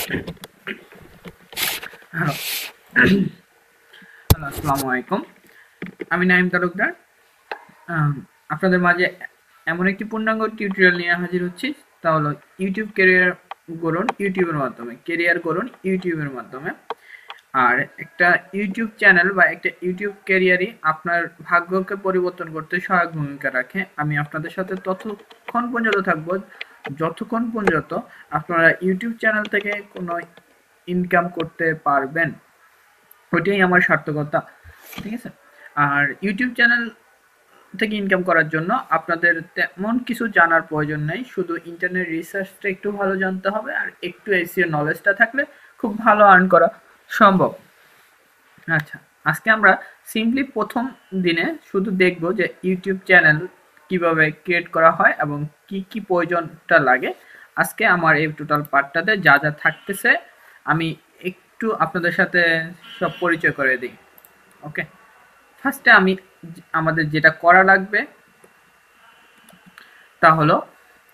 Hello hello আসসালামু আলাইকুম। আমি নাইম তালুকদার। আহ, আপনাদের মাঝে এমন একটি পূর্ণাঙ্গ টিউটোরিয়াল নিয়ে হাজির হচ্ছি। তা হলো ইউটিউব ক্যারিয়ার গড়ুন ইউটিউবের মাধ্যমে, ক্যারিয়ার গড়ুন ইউটিউবের মাধ্যমে। আর একটা ইউটিউব চ্যানেল বা একটা ইউটিউব ক্যারিয়ারই আপনার ভাগ্যকে পরিবর্তন করতে সহায়ক ভূমিকা রাখে। আমি আপনাদের সাথে ততক্ষণ পর্যন্ত থাকবো যতক্ষণ পর্যন্ত আপনারা ইউটিউব চ্যানেল থেকে কোনো ইনকাম করতে পারবেন। ওইটাই আমার সার্থকতা। ঠিক আছে? আর ইউটিউব চ্যানেল থেকে ইনকাম করার জন্য আপনাদের তেমন কিছু জানার প্রয়োজন নেই, শুধু ইন্টারনেট রিসার্চটা একটু ভালো জানতে হবে আর একটু এসইও নলেজটা থাকলে খুব ভালো আর্ন করা সম্ভব। আচ্ছা, আজকে আমরা সিম্পলি প্রথম দিনে শুধু দেখব যে ইউটিউব চ্যানেল কিভাবে ক্রিয়েট করা হয় এবং কি কি প্রয়োজনটা লাগে। আজকে আমার এই টোটাল পার্টটাতে যা যা থাকতেছে আমি একটু আপনাদের সাথে সব পরিচয় করে দিই। ওকে, ফার্স্টে আমি আমাদের যেটা করা লাগবে তা হলো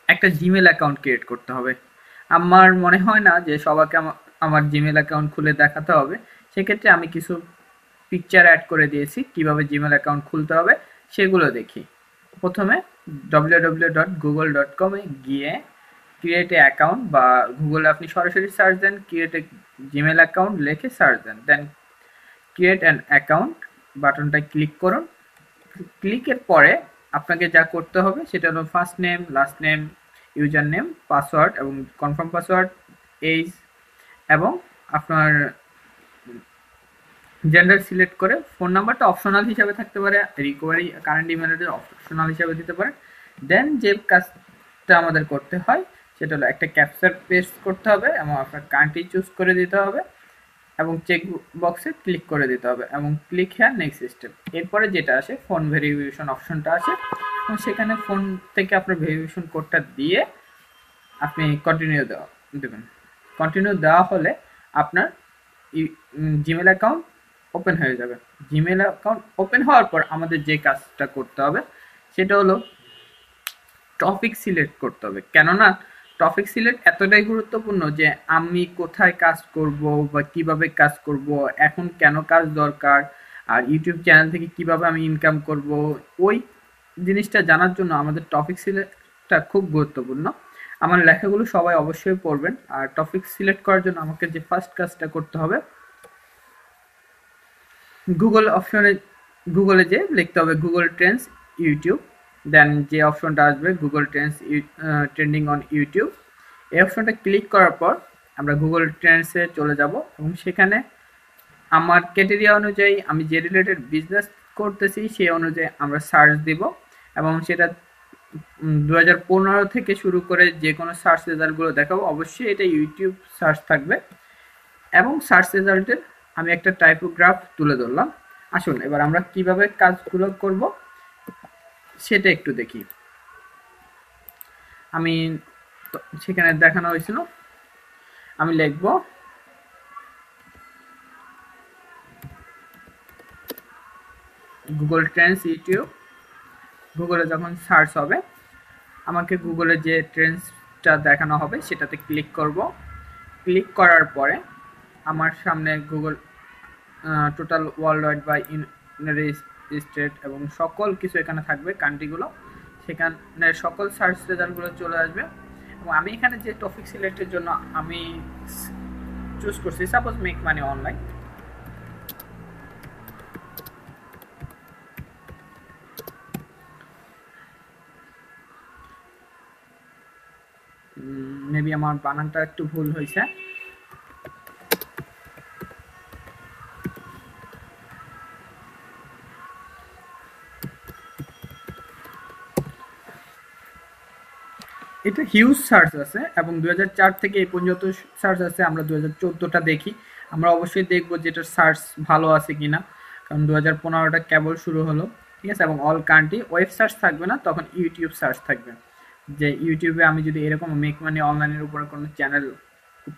একটা জিমেল অ্যাকাউন্ট ক্রিয়েট করতে হবে। আমার মনে হয় না যে সবাইকে আমার জিমেল অ্যাকাউন্ট খুলে দেখাতে হবে। সেক্ষেত্রে আমি কিছু পিকচার অ্যাড করে দিয়েছি কিভাবে জিমেল অ্যাকাউন্ট খুলতে হবে সেগুলো দেখি। প্রথমে www.google.com এ গিয়ে ক্রিয়েট এ অ্যাকাউন্ট বা গুগলে আপনি সরাসরি সার্চ দেন ক্রিয়েট এ জিমেল অ্যাকাউন্ট লিখে সার্চ দেন, দেন ক্রিয়েট অ্যান অ্যাকাউন্ট বাটনটায় ক্লিক করুন। ক্লিকের পরে আপনাকে যা করতে হবে সেটা হলো first name, last name, user name, password এবং কনফার্ম পাসওয়ার্ড, এইজ এবং আপনার জেন্ডার সিলেক্ট করে ফোন নাম্বারটা অপশনাল হিসাবে থাকতে পারে, recovery current email address optional হিসাবে দিতে পারেন। দেন যে কাজটা আমাদের করতে হয় সেটা হলো একটা ক্যাপচার পেস্ট করতে হবে এবং আপনার কান্ট্রি চুজ করে দিতে হবে এবং চেক বক্সে ক্লিক করে দিতে হবে এবং ক্লিক হেয়ার নেক্সট স্টেপ। এরপরে যেটা আসে ফোন ভেরিফিকেশন অপশনটা আসে এবং সেখানে ফোন থেকে আপনার ভেরিফিকেশন কোডটা দিয়ে আপনি কন্টিনিউ দেবেন। কন্টিনিউ দেওয়া হলে আপনার জিমেল অ্যাকাউন্ট ওপেন হয়ে যাবে। জিমেল অ্যাকাউন্ট ওপেন হওয়ার পর আমাদের যে কাজটা করতে হবে সেটা হলো টপিক সিলেক্ট করতে হবে। কেননা টপিক সিলেক্ট এতটাই গুরুত্বপূর্ণ যে আমি কোথায় কাজ করব বা কিভাবে কাজ করব, এখন কেন কাজ দরকার, আর ইউটিউব চ্যানেল থেকে কিভাবে আমি ইনকাম করব, ওই জিনিসটা জানার জন্য আমাদের টপিক সিলেক্টটা খুব গুরুত্বপূর্ণ। আমার লেখাগুলো সবাই অবশ্যই পড়বেন। আর টপিক সিলেক্ট করার জন্য আমাকে যে ফার্স্ট কাজটা করতে হবে, গুগল অপশনে গুগলে যে লিখতে হবে গুগল ট্রেন্ডস ইউটিউব, দেন যে অপশনটা আসবে Google Trends trending on YouTube, এই অপশনটা ক্লিক করার পর আমরা গুগল ট্রেন্ডসে চলে যাব এবং সেখানে আমার ক্যাটেরিয়া অনুযায়ী আমি যে রিলেটেড বিজনেস করতেছি সেই অনুযায়ী আমরা সার্চ দিব এবং সেটা 2015 থেকে শুরু করে যে কোনো সার্চ রেজাল্টগুলো দেখাবো। অবশ্যই এটা ইউটিউব সার্চ থাকবে এবং সার্চ রেজাল্টের আমি একটা টাইপোগ্রাফ তুলে ধরলাম। আসুন এবার আমরা কিভাবে কাজগুলো করব সেটা একটু দেখি। আমি সেখানে দেখানো হয়েছিল, আমি লিখব গুগল ট্রেন্ডস ইউটিউব। গুগলে যখন সার্চ হবে আমাকে গুগলে যে ট্রেন্ডসটা দেখানো হবে সেটাতে ক্লিক করব। ক্লিক করার পরে আমার সামনে গুগল টোটাল ওয়ার্ল্ড ওয়াইড বা ইউনাইটেড স্টেট এবং সকল কিছু এখানে থাকবে কান্ট্রিগুলো, সেখানে সকল সার্চ রেজাল্টগুলো চলে আসবে এবং আমি এখানে যে টপিক সিলেক্টের জন্য আমি চুজ করছি suppose make money online. Maybe আমার বানানটা একটু ভুল হয়েছে। এটা হিউজ সার্চ আছে এবং 2004 থেকে এই পর্যন্ত সার্চ আছে। আমরা 2014টা দেখি, আমরা অবশ্যই দেখবো যেটার সার্চ ভালো আছে কিনা, কারণ 2015টা কেবল শুরু হলো। ঠিক আছে? এবং অল কান্ট্রি ওয়েব সার্চ থাকবে না, তখন ইউটিউব সার্চ থাকবে। যে ইউটিউবে আমি যদি এরকম মেক মানি অনলাইনের উপরে কোনো চ্যানেল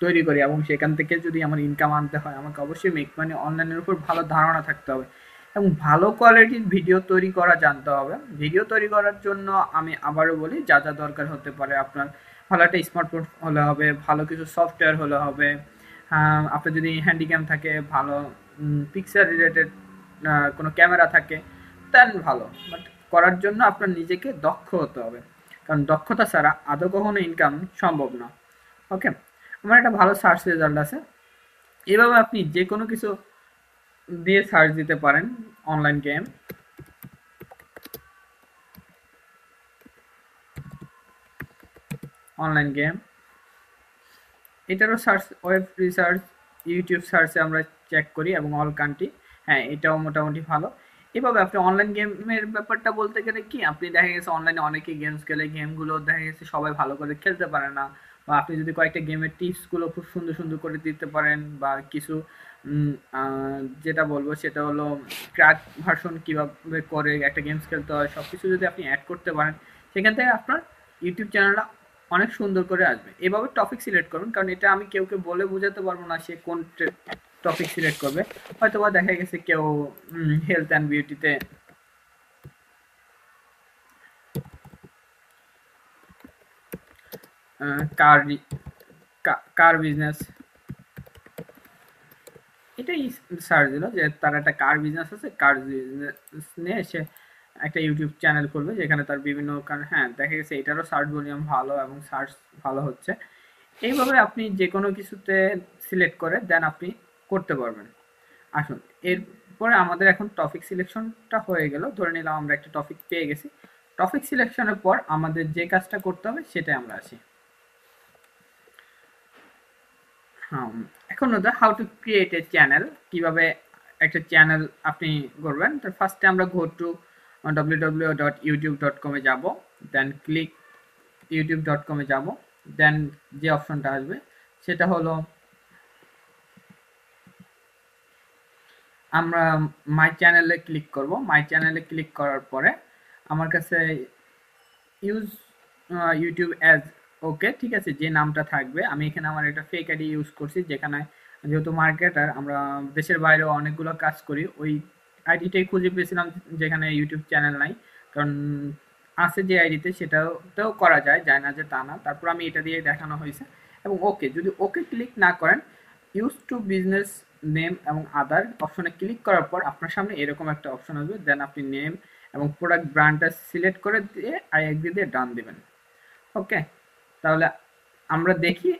তৈরি করি এবং সেখান থেকে যদি আমার ইনকাম আনতে হয়, আমাকে অবশ্যই মেক মানি অনলাইনের উপর ভালো ধারণা থাকতে হবে এবং ভালো কোয়ালিটির ভিডিও তৈরি করা জানতে হবে। ভিডিও তৈরি করার জন্য আমি আবারও বলি যা যা দরকার হতে পারে, আপনার ভালো একটা স্মার্টফোন হলে হবে, ভালো কিছু সফটওয়্যার হলে হবে। আপনার যদি হ্যান্ডিক্যাম থাকে, ভালো পিকচার রিলেটেড কোনো ক্যামেরা থাকে, দেন ভালো। বাট করার জন্য আপনার নিজেকে দক্ষ হতে হবে, কারণ দক্ষতা ছাড়া আদৌ কখনো ইনকাম সম্ভব না। ওকে, আমার একটা ভালো সার্চ রেজাল্ট আছে। এভাবে আপনি যে কোনো কিছু দিয়ে সার্চ দিতে পারেন। অনলাইন গেম, অনলাইন গেম, এটারও সার্চ, ওয়েব রিসার্চ, ইউটিউব সার্চে আমরা চেক করি এবং অল কান্ট্রি। হ্যাঁ, এটাও মোটামুটি ভালো। এভাবে আপনি অনলাইন গেমের ব্যাপারটা বলতে গেলে কি, আপনি দেখা গেছে অনলাইনে অনেকে গেমস খেলে, গেমগুলো দেখা গেছে সবাই ভালো করে খেলতে পারে না। বা আপনি যদি কয়েকটা গেমের টিপসগুলো খুব সুন্দর সুন্দর করে দিতে পারেন, বা কিছু যেটা বলবো সেটা হলো ক্র্যাক ভার্সন কীভাবে করে একটা গেমস খেলতে হয়, সব কিছু যদি আপনি অ্যাড করতে পারেন, সেখান থেকে আপনার ইউটিউব চ্যানেলটা অনেক সুন্দর করে আসবে। এভাবে টপিক সিলেক্ট করুন, কারণ এটা আমি কেউকে বলে বোঝাতে পারবো না সে কোন টপিক সিলেক্ট করবে। হয়তো বা দেখা গেছে কেউ হেলথ অ্যান্ড বিউটিতে কার কার বিজনেস, এটাই সার্চ দিল যে তার একটা কার বিজনেস আছে, কার বিজনেস নিয়ে সে একটা ইউটিউব চ্যানেল খুলবে যেখানে তার বিভিন্ন, কারণ হ্যাঁ দেখা গেছে এটারও সার্চ ভলিউম ভালো এবং সার্চ ভালো হচ্ছে। এইভাবে আপনি যে কোনো কিছুতে সিলেক্ট করে দেন আপনি করতে পারবেন। আসুন, এরপরে আমাদের এখন টপিক সিলেকশনটা হয়ে গেল, ধরে নিলাম আমরা একটা টপিক পেয়ে গেছি। টপিক সিলেকশনের পর আমাদের যে কাজটা করতে হবে সেটাই আমরা আসি। এখন হচ্ছে how to create a channel, কিভাবে একটা চ্যানেল আপনি করবেন। তো ফার্স্টে আমরা গো টু www.youtube.com এ যাব, দেন ক্লিক youtube.com এ যাব, দেন যে অপশনটা আসবে সেটা হলো আমরা মাই চ্যানেলে ক্লিক করব। মাই চ্যানেলে ক্লিক করার পরে আমার কাছে ইউজ ইউটিউব অ্যাজ, ওকে ঠিক আছে, যে নামটা থাকবে, আমি এখানে আমার একটা ফেক আইডি ইউজ করছি, যেখানে যেহেতু মার্কেটার আমরা দেশের বাইরেও অনেকগুলো কাজ করি, ওই আইডিটাই খুঁজে পেয়েছিলাম যেখানে ইউটিউব চ্যানেল নাই। কারণ আছে যে আইডিতে সেটাতেও করা যায়, যায় না যে তা না। তারপর আমি এটা দিয়ে দেখানো হয়েছে এবং ওকে, যদি ওকে ক্লিক না করেন, ইউজ টু বিজনেস নেম এবং আদার অপশনে ক্লিক করার পর আপনার সামনে এরকম একটা অপশন আসবে, দেন আপনি নেম এবং প্রোডাক্ট ব্র্যান্ডটা সিলেক্ট করে দিয়ে আই এগ্রি দিয়ে ডান দিবেন। ওকে, তাহলে আমরা দেখি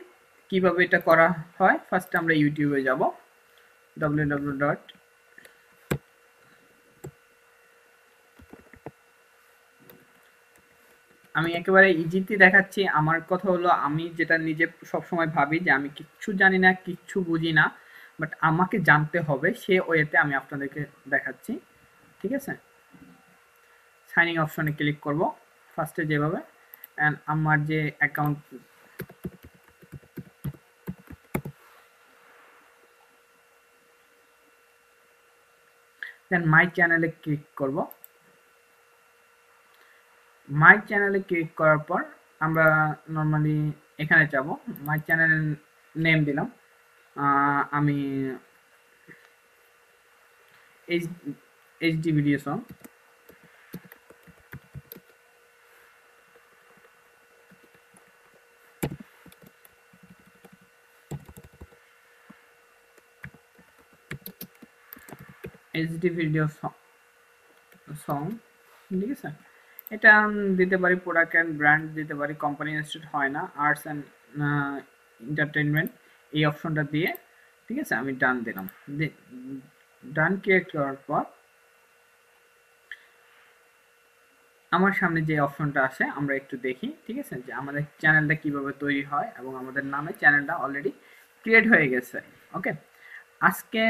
কিভাবে এটা করা হয়। ফার্স্ট আমরা ইউটিউবে যাব, www. আমি একেবারে ইজিতে দেখাচ্ছি। আমার কথা হলো, আমি যেটা নিজে সবসময় ভাবি যে আমি কিচ্ছু জানি না, কিচ্ছু বুঝি না, বাট আমাকে জানতে হবে, সে ওয়েতে আমি আপনাদেরকে দেখাচ্ছি। ঠিক আছে, সাইনিং অপশনে ক্লিক করব ফার্স্টে যেভাবে, অ্যান্ড আমার যে অ্যাকাউন্ট, দেন মাই চ্যানেলে ক্লিক করব। মাই চ্যানেলে ক্লিক করার পর আমরা নর্মালি এখানে যাব, মাই চ্যানেলের নেম দিলাম আমি HD video song. HD video song, ঠিক আছে, এটা দিতে পারি, প্রোডাক্ট অ্যান্ড ব্র্যান্ড দিতে পারি, কোম্পানি ইনস্টিটিউট হয় না, আর্টস অ্যান্ড এন্টারটেনমেন্ট, এই অপশনটা দিয়ে ঠিক আছে আমি ডান দিলাম। ডান ক্লিক করার পর আমার সামনে যে অপশনটা আসে আমরা একটু দেখি, ঠিক আছে, যে আমাদের চ্যানেলটা কিভাবে তৈরি হয় এবং আমাদের নামে চ্যানেলটা অলরেডি ক্রিয়েট হয়ে গেছে। ওকে, আজকে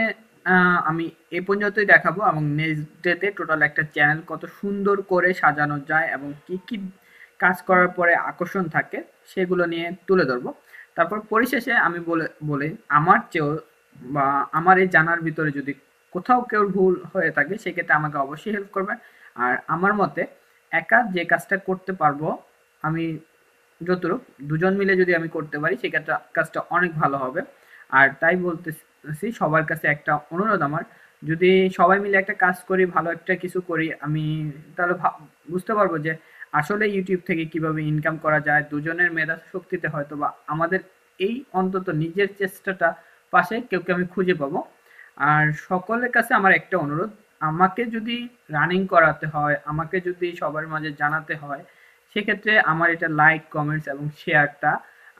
আমি এই পর্যন্তই দেখাবো এবং নেক্সট ডেতে টোটাল একটা চ্যানেল কত সুন্দর করে সাজানো যায় এবং কি কি কাজ করার পরে আকর্ষণ থাকে সেগুলো নিয়ে তুলে ধরবো। তারপর পরিশেষে আমি বলে আমার চেয়েও বা আমার এই জানার ভিতরে যদি কোথাও কেউ ভুল হয়ে থাকে সেক্ষেত্রে আমাকে অবশ্যই হেল্প করবেন। আর আমার মতে একা যে কাজটা করতে পারবো আমি, যতটুকু দুজন মিলে যদি আমি করতে পারি সেক্ষেত্রে কাজটা অনেক ভালো হবে। আর তাই বলতেছি সবার কাছে একটা অনুরোধ আমার, যদি সবাই মিলে একটা কাজ করি, ভালো একটা কিছু করি, আমি তাহলে বুঝতে পারবো যে আসলে ইউটিউব থেকে কিভাবে ইনকাম করা যায়, দুজনের মেধা শক্তিতে হয়তো বা আমাদের এই অন্তত নিজের চেষ্টাটা পাশে কেউকে আমি খুঁজে পাবো। আর সকলের কাছে আমার একটা অনুরোধ, আমাকে যদি রানিং করাতে হয়, আমাকে যদি সবার মাঝে জানাতে হয়, সেক্ষেত্রে আমার এটা লাইক, কমেন্টস এবং শেয়ারটা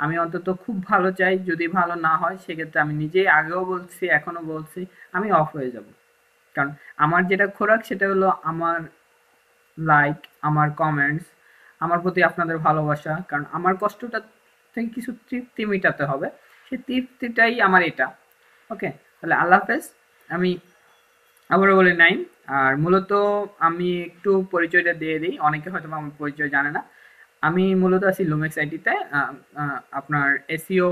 আমি অন্তত খুব ভালো চাই। যদি ভালো না হয় সেক্ষেত্রে আমি নিজেই আগেও বলছি, এখনো বলছি, আমি অফ হয়ে যাব। কারণ আমার যেটা খোরাক সেটা হলো আমার লাইক, আমার কমেন্টস, আমার প্রতি আপনাদের ভালোবাসা। কারণ আমার কষ্টটা থেকে কিছু তৃপ্তি মেটাতে হবে, সেই তৃপ্তিটাই আমার এটা। ওকে, তাহলে আল্লাহ হাফেজ। আমি আবারও বলি নাইম। আর মূলত আমি একটু পরিচয়টা দিয়ে দিই, অনেকে হয়তো আমার পরিচয় জানে না। আমি মূলত আছি লুমেক্স আইটিতে, আপনার এসইও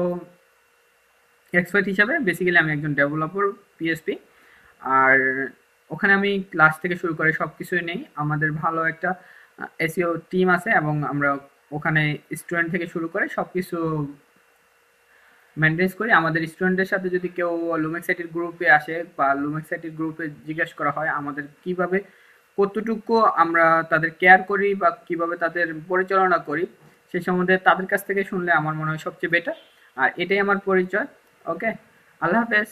এক্সপার্ট হিসাবে। বেসিক্যালি আমি একজন ডেভেলপার, পিএসপি। আর ওখানে আমি ক্লাস থেকে শুরু করে সব কিছুই নেই। আমাদের ভালো একটা এসইও টিম আছে এবং আমরা ওখানে স্টুডেন্ট থেকে শুরু করে সব কিছু মেনটেন্স করি। আমাদের স্টুডেন্টদের সাথে যদি কেউ লুমেক্স আইটির গ্রুপে আসে বা লুমেক্স আইটির গ্রুপে জিজ্ঞেস করা হয় আমাদের কিভাবে, কতটুকু আমরা তাদের কেয়ার করি বা কিভাবে তাদের পরিচালনা করি, সে সম্বন্ধে তাদের কাছ থেকে শুনলে আমার মনে হয় সবচেয়ে বেটার। আর এটাই আমার পরিচয়। ওকে, আল্লাহ হাফেজ।